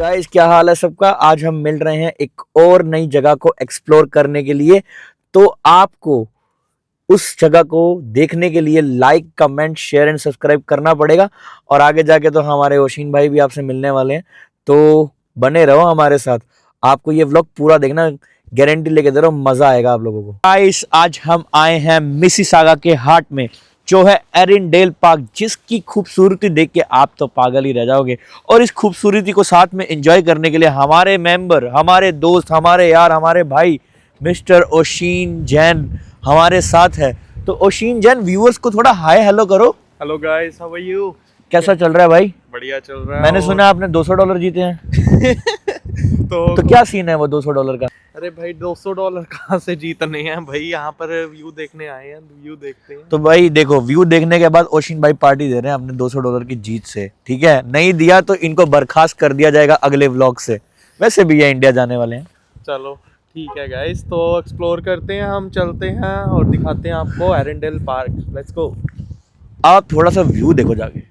Guys, क्या हाल है सबका। आज हम मिल रहे हैं एक और नई जगह को एक्सप्लोर करने के लिए। तो आपको उस जगह को देखने के लिए like, comment, share and subscribe करना पड़ेगा। और आगे जाके तो हमारे ओशिन भाई भी आपसे मिलने वाले हैं, तो बने रहो हमारे साथ। आपको ये व्लॉग पूरा देखना, गारंटी लेके दे रहा हूं, मजा आएगा आप लोगों को। गाइस, आज हम आए हैं मिसिसागा के हार्ट में, जो है एरिनडेल पार्क, जिसकी खूबसूरती देख के आप तो पागल ही रह जाओगे। और इस खूबसूरती को साथ में एंजॉय करने के लिए हमारे मेंबर, हमारे दोस्त, हमारे यार, हमारे भाई मिस्टर ओशिन जैन हमारे साथ है। तो ओशिन जैन, व्यूअर्स को थोड़ा हाय हेलो करो। Hello guys, how are you? कैसा चल रहा है भाई? बढ़िया चल रहा है। मैंने सुना आपने $200 जीते हैं। तो क्या सीन है वो $200 का? अरे भाई, $200 कहाँ से जीतने हैं भाई, यहाँ पर व्यू देखने आए हैं, व्यू देखते हैं। तो भाई देखो, व्यू देखने के बाद ओशिन भाई पार्टी दे रहे हैं अपने $200 की जीत से। ठीक है, नहीं दिया तो इनको बर्खास्त कर दिया जाएगा अगले व्लॉग से। वैसे भी ये इंडिया जाने वाले हैं। चलो ठीक है गाइस, तो एक्सप्लोर करते हैं, हम चलते हैं और दिखाते हैं आपको एरिनडेल पार्क। Let's go. आप थोड़ा सा व्यू देखो जाके।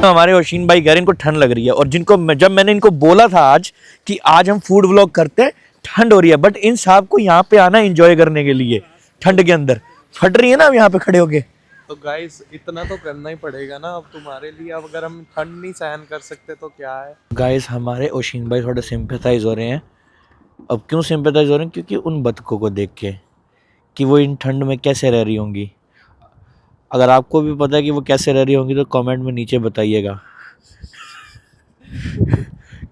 हमारे ओशिन भाई कह रहे हैं इनको ठंड लग रही है, और जब मैंने इनको बोला था आज कि आज हम फूड व्लॉग करते हैं, ठंड हो रही है, बट इन साहब को यहाँ पे आना एंजॉय करने के लिए। ठंड के अंदर फट रही है ना अब यहाँ पे खड़े होके। तो गाइस, इतना तो करना ही पड़ेगा ना अब तुम्हारे लिए। अब अगर हम ठंड नहीं सहन कर सकते तो क्या है। गाइस, हमारे ओशिन भाई थोड़े सिंपैथाइज हो रहे हैं। अब क्यों सिंपैथाइज हो रहे हैं? क्योंकि उन बतखों को देख के कि वो इन ठंड में कैसे रह रही होंगी। अगर आपको भी पता है कि वो कैसे रह रही होंगी तो कमेंट में नीचे बताइएगा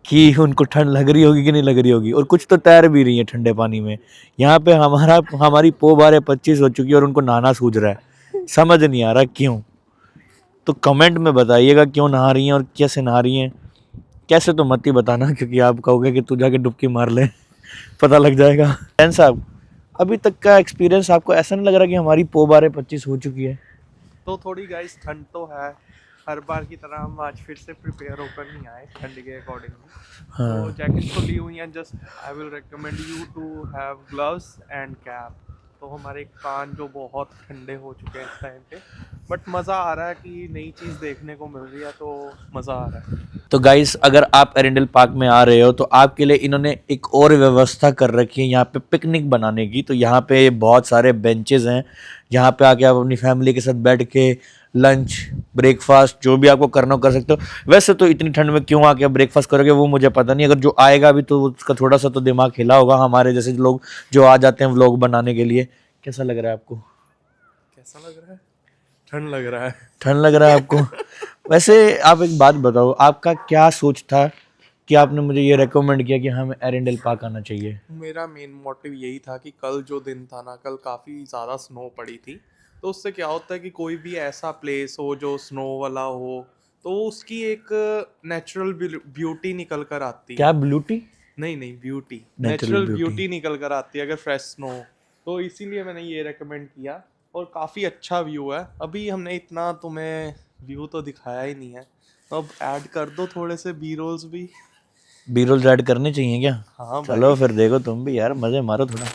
कि उनको ठंड लग रही होगी कि नहीं लग रही होगी। और कुछ तो तैर भी रही है ठंडे पानी में। यहाँ पे हमारी पो 12-25 हो चुकी है और उनको नहाना सूझ रहा है। समझ नहीं आ रहा क्यों। तो कमेंट में बताइएगा क्यों नहा रही हैं और कैसे नहा रही हैं। कैसे तो मत ही बताना, क्योंकि आप कहोगे कि तू जाके डुबकी मार ले। पता लग जाएगा। जैन साहब, अभी तक का एक्सपीरियंस आपको ऐसा नहीं लग रहा कि हमारी पो 12-25 हो चुकी है? तो थोड़ी गाइस ठंड तो है, हर बार की तरह हम आज फिर से प्रिपेयर होकर नहीं आए ठंड के अकॉर्डिंग। हाँ। तो जैकेट तो ली हुई हैं, just I will recommend you to have gloves and cap. तो हमारे कान जो बहुत ठंडे हो चुके हैं इस टाइम पे, बट मज़ा आ रहा है कि नई चीज़ देखने को मिल रही है, तो मज़ा आ रहा है। तो गाइस, अगर आप एरिनडेल पार्क में आ रहे हो तो आपके लिए इन्होंने एक और व्यवस्था कर रखी है यहाँ पे पिकनिक बनाने की। तो यहाँ पे बहुत सारे बेंचेस हैं, जहाँ पे आके आप अपनी फैमिली के साथ बैठ के लंच, ब्रेकफास्ट, जो भी आपको करना हो कर सकते हो। वैसे तो इतनी ठंड में क्यों आके ब्रेकफास्ट करोगे वो मुझे पता नहीं। अगर जो आएगा अभी तो उसका थोड़ा सा तो दिमाग हिला होगा, हमारे जैसे लोग जो आ जाते हैं व्लॉग बनाने के लिए। कैसा लग रहा है आपको? कैसा लग रहा है? ठंड लग रहा है। ठंड लग रहा है आपको? वैसे आप एक बात बताओ, आपका क्या सोच था कि आपने मुझे ये रेकमेंड किया कि हमें एरिनडेल पार्क आना चाहिए? मेरा मेन मोटिव यही था कि कल जो दिन था ना, कल काफ़ी ज़्यादा स्नो पड़ी थी। तो उससे क्या होता है कि कोई भी ऐसा प्लेस हो जो स्नो वाला हो, तो उसकी एक नेचुरल ब्यूटी निकल कर आती है। क्या ब्यूटी? नहीं नहीं, beauty, natural natural beauty. Beauty निकल कर आती है अगर फ्रेश स्नो हो। तो इसीलिए मैंने ये रेकमेंड किया, और काफ़ी अच्छा व्यू है। अभी हमने इतना तुम्हें व्यू तो दिखाया ही नहीं है, अब ऐड कर दो थोड़े से बी रोल्स भी। बी रोल्स ऐड करने चाहिए क्या? हाँ चलो भाई। फिर देखो तुम भी यार, मजे मारो थोड़ा।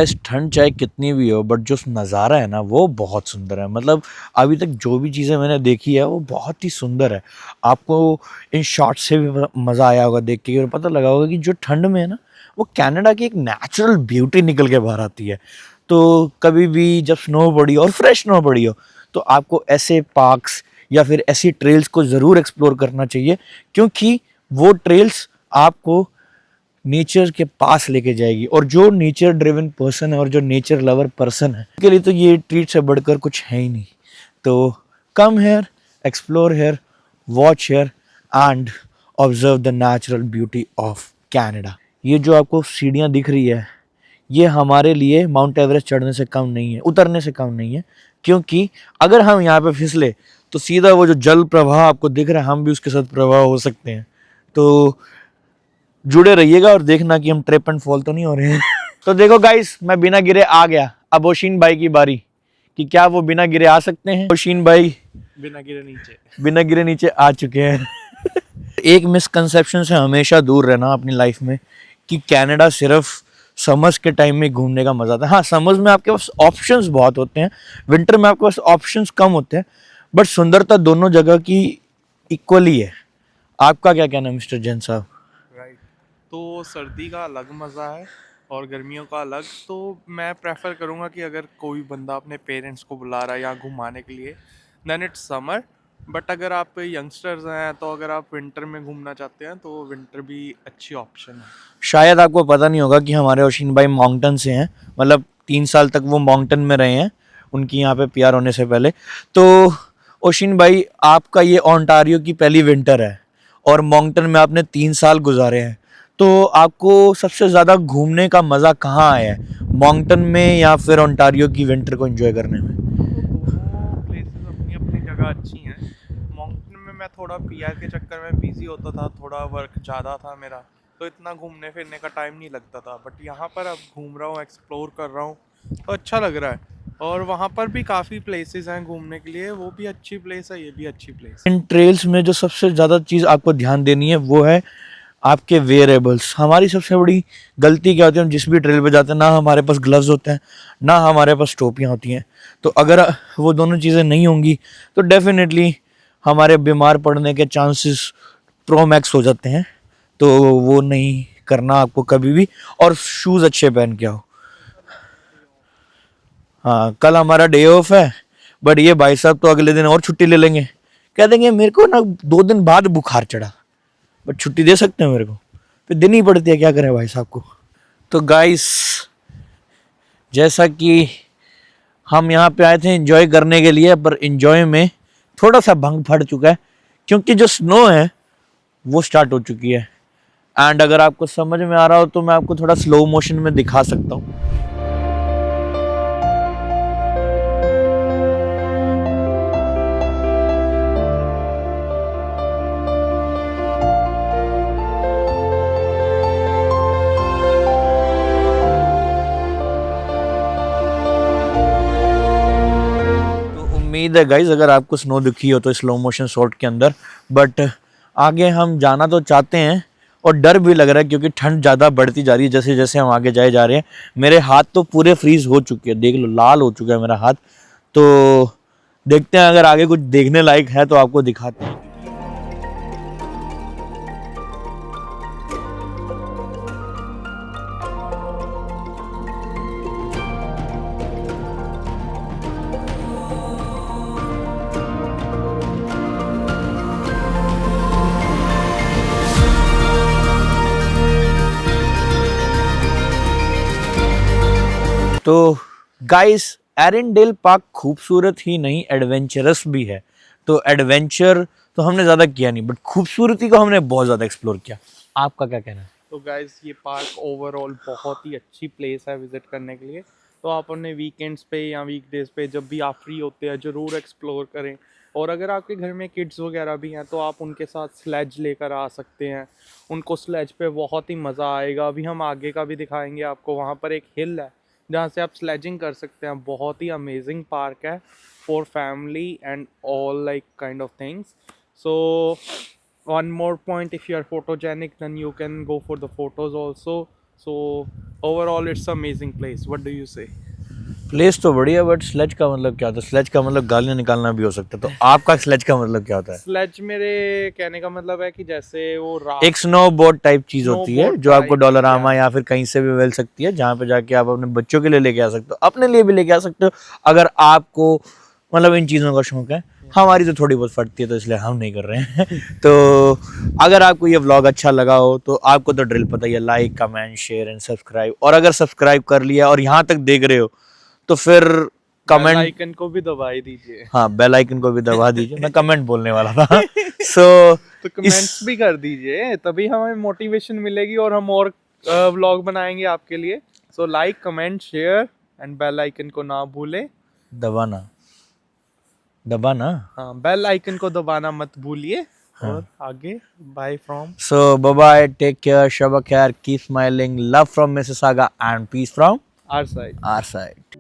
इस ठंड चाहे कितनी भी हो बट जो नज़ारा है ना वो बहुत सुंदर है। मतलब अभी तक जो भी चीज़ें मैंने देखी है वो बहुत ही सुंदर है। आपको इन शॉट से भी मज़ा आया होगा देख के और पता लगा होगा कि जो ठंड में है ना वो कनाडा की एक नेचुरल ब्यूटी निकल के बाहर आती है। तो कभी भी जब स्नो पड़ी हो और फ्रेश स्नो पड़ी हो तो आपको ऐसे पार्क्स या फिर ऐसी ट्रेल्स को ज़रूर एक्सप्लोर करना चाहिए, क्योंकि वो ट्रेल्स आपको नेचर के पास लेके जाएगी। और जो नेचर ड्रिवन पर्सन है और जो नेचर लवर पर्सन है उसके लिए तो ये ट्रीट से बढ़कर कुछ है ही नहीं। तो come here, explore here, watch here and observe the natural beauty of Canada. ये जो आपको सीढ़ियाँ दिख रही है ये हमारे लिए माउंट एवरेस्ट चढ़ने से कम नहीं है, उतरने से कम नहीं है, क्योंकि अगर हम यहाँ पे फिसले तो सीधा वो जो जल प्रवाह आपको दिख रहा है हम भी उसके साथ प्रवाह हो सकते हैं। तो जुड़े रहिएगा और देखना कि हम ट्रिप एंड फॉल तो नहीं हो रहे हैं। तो देखो गाइस मैं बिना गिरे आ गया, अब ओशीन भाई की बारी कि क्या वो बिना गिरे आ सकते हैं। ओशीन भाई बिना गिरे नीचे आ चुके हैं। एक मिसकंसेप्शन से हमेशा दूर रहना अपनी लाइफ में कि कनाडा सिर्फ समर्स के टाइम में घूमने का मजा आता है। हाँ, समर्स में आपके पास ऑप्शंस बहुत होते हैं, विंटर में आपके पास ऑप्शंस कम होते हैं, बट सुंदरता दोनों जगह की इक्वली है। आपका क्या कहना है मिस्टर जैन साहब? राइट। तो सर्दी का अलग मज़ा है और गर्मियों का अलग। तो मैं प्रेफर करूँगा कि अगर कोई बंदा अपने पेरेंट्स को बुला रहा है यहाँ घुमाने के लिए देन इट्स समर। बट अगर आप यंगस्टर्स हैं तो अगर आप विंटर में घूमना चाहते हैं तो विंटर भी अच्छी ऑप्शन है। शायद आपको पता नहीं होगा कि हमारे ओशिन भाई माउंटेन से हैं, मतलब 3 साल तक वो माउंटेन में रहे हैं उनकी यहाँ पे पीआर होने से पहले। तो ओशिन भाई आपका ये ओंटारियो की पहली विंटर है और माउंटेन में आपने 3 साल गुजारे हैं, तो आपको सबसे ज़्यादा घूमने का मज़ा कहाँ आया है, माउंटेन में या फिर ओंटारियो की विंटर को एंजॉय करने में? तो दोनों प्लेसेस अपनी अपनी जगह अच्छी हैं। माउंटेन में मैं थोड़ा पीआर के चक्कर में बिजी होता था, थोड़ा वर्क ज़्यादा था मेरा, तो इतना घूमने फिरने का टाइम नहीं लगता था। बट यहाँ पर अब घूम रहा हूँ, एक्सप्लोर कर रहा हूँ तो अच्छा लग रहा है। और वहाँ पर भी काफ़ी प्लेसेस हैं घूमने के लिए, वो भी अच्छी प्लेस है, ये भी अच्छी प्लेस है। इन ट्रेल्स में जो सबसे ज़्यादा चीज़ आपको ध्यान देनी है वो है आपके वेयरेबल्स। हमारी सबसे बड़ी गलती क्या होती है, हम जिस भी ट्रेल पे जाते हैं ना हमारे पास ग्लव्स होते हैं ना हमारे पास टोपियाँ होती हैं। तो अगर वो दोनों चीज़ें नहीं होंगी तो डेफिनेटली हमारे बीमार पड़ने के चांसेस प्रो मैक्स हो जाते हैं। तो वो नहीं करना आपको कभी भी, और शूज़ अच्छे पहन के आओ। हाँ, कल हमारा डे ऑफ है बट ये भाई साहब तो अगले दिन और छुट्टी ले लेंगे, कह देंगे मेरे को ना 2 दिन बाद बुखार चढ़ा, बट छुट्टी दे सकते हैं मेरे को, फिर देनी पड़ती है, क्या करें भाई साहब को। तो गाइस जैसा कि हम यहाँ पे आए थे एंजॉय करने के लिए, पर एंजॉय में थोड़ा सा भंग फट चुका है क्योंकि जो स्नो है वो स्टार्ट हो चुकी है। एंड अगर आपको समझ में आ रहा हो तो मैं आपको थोड़ा स्लो मोशन में दिखा सकता हूँ। उम्मीद है गाइज अगर आपको स्नो दिखी हो तो स्लो मोशन शॉट के अंदर, बट आगे हम जाना तो चाहते हैं और डर भी लग रहा है क्योंकि ठंड ज़्यादा बढ़ती जा रही है जैसे जैसे हम आगे जाए जा रहे हैं। मेरे हाथ तो पूरे फ्रीज हो चुके हैं, देख लो लाल हो चुका है मेरा हाथ। तो देखते हैं अगर आगे कुछ देखने लायक है तो आपको दिखाते हैं। तो गाइस एरिनडेल पार्क खूबसूरत ही नहीं एडवेंचरस भी है। तो एडवेंचर तो हमने ज़्यादा किया नहीं बट खूबसूरती को हमने बहुत ज़्यादा एक्सप्लोर किया। आपका क्या कहना है? तो गाइस ये पार्क ओवरऑल बहुत ही अच्छी प्लेस है विजिट करने के लिए। तो आप अपने वीकेंड्स पे या वीकडेज पे जब भी आप फ्री होते हैं ज़रूर एक्सप्लोर करें। और अगर आपके घर में किड्स वगैरह भी हैं तो आप उनके साथ स्लेज लेकर आ सकते हैं, उनको स्लेज पे बहुत ही मज़ा आएगा। अभी हम आगे का भी दिखाएंगे आपको, वहाँ पर एक हिल है जहाँ से आप स्लेजिंग कर सकते हैं। बहुत ही अमेजिंग पार्क है for family and all like kind of things. So one more point, if you are photogenic then you can go for the photos also. So overall it's amazing place. What do you say? Place तो बढ़िया, but sledge का मतलब क्या होता है? Sledge का मतलब गालियाँ निकालना भी हो सकता है, तो आपका स्लेज का मतलब क्या होता है? स्लेज मेरे कहने का मतलब है कि जैसे वो राफ्ट, एक स्नो बोर्ड टाइप चीज होती है Snowboard जो आपको type, डॉलरामा या फिर कहीं से भी मिल सकती है, जहाँ पे जाके आप अपने बच्चों के लिए लेके आ सकते हो, अपने लिए भी लेके आ सकते हो, अगर आपको मतलब इन चीज़ों का शौक है। हमारी तो थोड़ी बहुत फटती है, तो इसलिए हम नहीं कर रहे हैं। तो अगर आपको ये व्लॉग अच्छा लगा हो तो आपको तो ड्रिल पता ही है, like comment share and subscribe. और अगर सब्सक्राइब कर लिया और यहाँ तक देख रहे हो तो फिर बेल कमेंट, आइकन को भी दबा ही दीजिए। हाँ बेल आइकन को भी दबा दीजिए। मैं कमेंट बोलने वाला था। सो तो कमेंट्स भी कर दीजिए, तभी हमें मोटिवेशन मिलेगी और हम और व्लॉग बनाएंगे आपके लिए। So like comment share and bell icon को ना भूलें। दबाना दबाना। हाँ, बेल आइकन को दबाना मत भूलिए। और आगे bye from So bye bye, take care, Shabba khair, keep smiling, love from Mississauga and peace from our side. our side.